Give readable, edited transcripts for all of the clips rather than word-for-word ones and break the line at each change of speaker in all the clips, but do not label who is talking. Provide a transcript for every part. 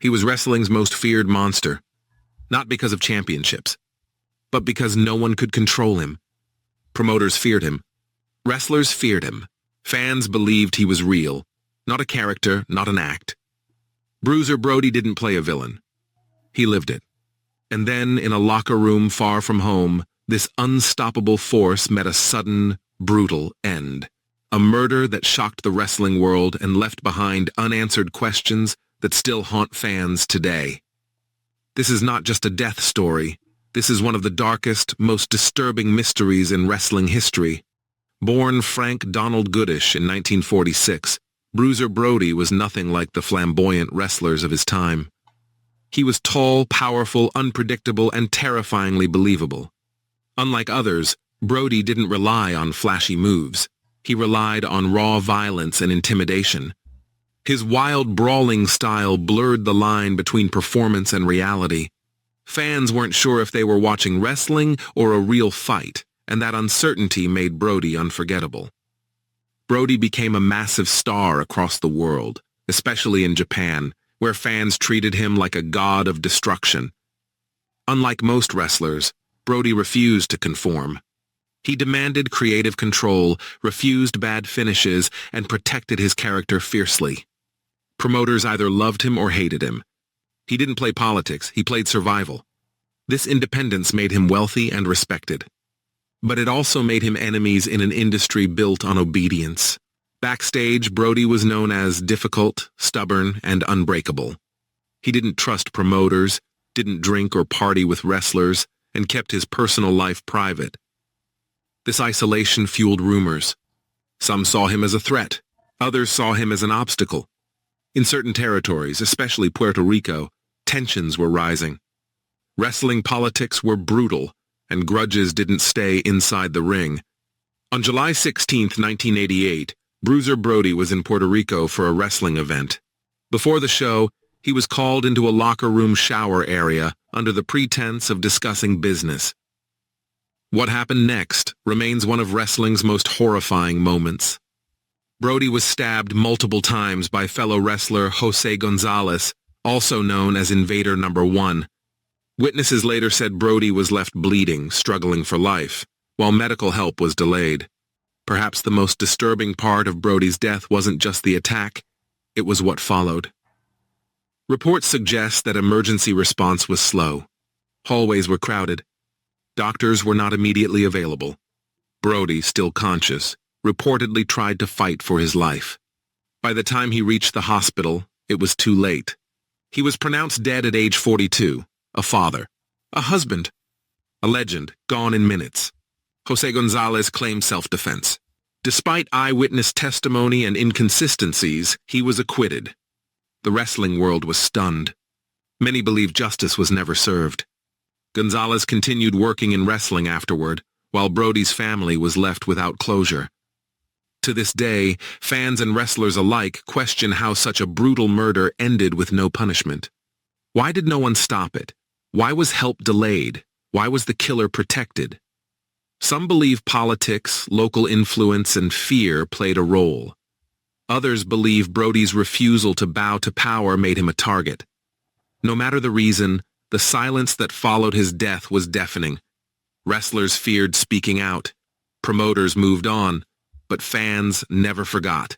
He was wrestling's most feared monster, not because of championships, but because no one could control him. Promoters feared him. Wrestlers feared him. Fans believed he was real, not a character, not an act. Bruiser Brody didn't play a villain. He lived it. And then, in a locker room far from home, this unstoppable force met a sudden, brutal end. A murder that shocked the wrestling world and left behind unanswered questions that still haunt fans today. This is not just a death story. This is one of the darkest, most disturbing mysteries in wrestling history. Born Frank Donald Goodish in 1946, Bruiser Brody was nothing like the flamboyant wrestlers of his time. He was tall, powerful, unpredictable, and terrifyingly believable. Unlike others, Brody didn't rely on flashy moves. He relied on raw violence and intimidation. His wild, brawling style blurred the line between performance and reality. Fans weren't sure if they were watching wrestling or a real fight, and that uncertainty made Brody unforgettable. Brody became a massive star across the world, especially in Japan, where fans treated him like a god of destruction. Unlike most wrestlers, Brody refused to conform. He demanded creative control, refused bad finishes, and protected his character fiercely. Promoters either loved him or hated him. He didn't play politics, he played survival. This independence made him wealthy and respected. But it also made him enemies in an industry built on obedience. Backstage, Brody was known as difficult, stubborn, and unbreakable. He didn't trust promoters, didn't drink or party with wrestlers, and kept his personal life private. This isolation fueled rumors. Some saw him as a threat. Others saw him as an obstacle. In certain territories, especially Puerto Rico, tensions were rising. Wrestling politics were brutal, and grudges didn't stay inside the ring. On July 16, 1988, Bruiser Brody was in Puerto Rico for a wrestling event. Before the show, he was called into a locker room shower area under the pretense of discussing business. What happened next remains one of wrestling's most horrifying moments. Brody was stabbed multiple times by fellow wrestler Jose Gonzalez, also known as Invader No. 1. Witnesses later said Brody was left bleeding, struggling for life, while medical help was delayed. Perhaps the most disturbing part of Brody's death wasn't just the attack, it was what followed. Reports suggest that emergency response was slow. Hallways were crowded. Doctors were not immediately available. Brody, still conscious, reportedly tried to fight for his life. By the time he reached the hospital, it was too late. He was pronounced dead at age 42, a father, a husband, a legend, gone in minutes. Jose Gonzalez claimed self-defense. Despite eyewitness testimony and inconsistencies, he was acquitted. The wrestling world was stunned. Many believe justice was never served. Gonzalez continued working in wrestling afterward, while Brody's family was left without closure. To this day, fans and wrestlers alike question how such a brutal murder ended with no punishment. Why did no one stop it? Why was help delayed? Why was the killer protected? Some believe politics, local influence, and fear played a role. Others believe Brody's refusal to bow to power made him a target. No matter the reason, the silence that followed his death was deafening. Wrestlers feared speaking out. Promoters moved on, but fans never forgot.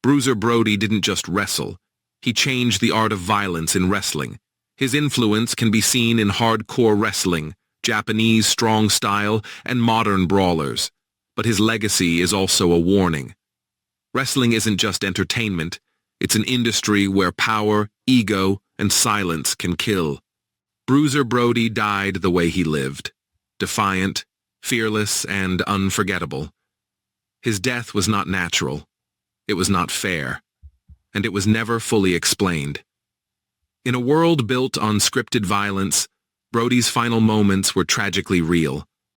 Bruiser Brody didn't just wrestle. He changed the art of violence in wrestling. His influence can be seen in hardcore wrestling, Japanese strong style, and modern brawlers. But his legacy is also a warning. Wrestling isn't just entertainment. It's an industry where power, ego, and silence can kill. Bruiser Brody died the way he lived. Defiant, fearless, and unforgettable. His death was not natural. It was not fair. And it was never fully explained. In a world built on scripted violence, Brody's final moments were tragically real.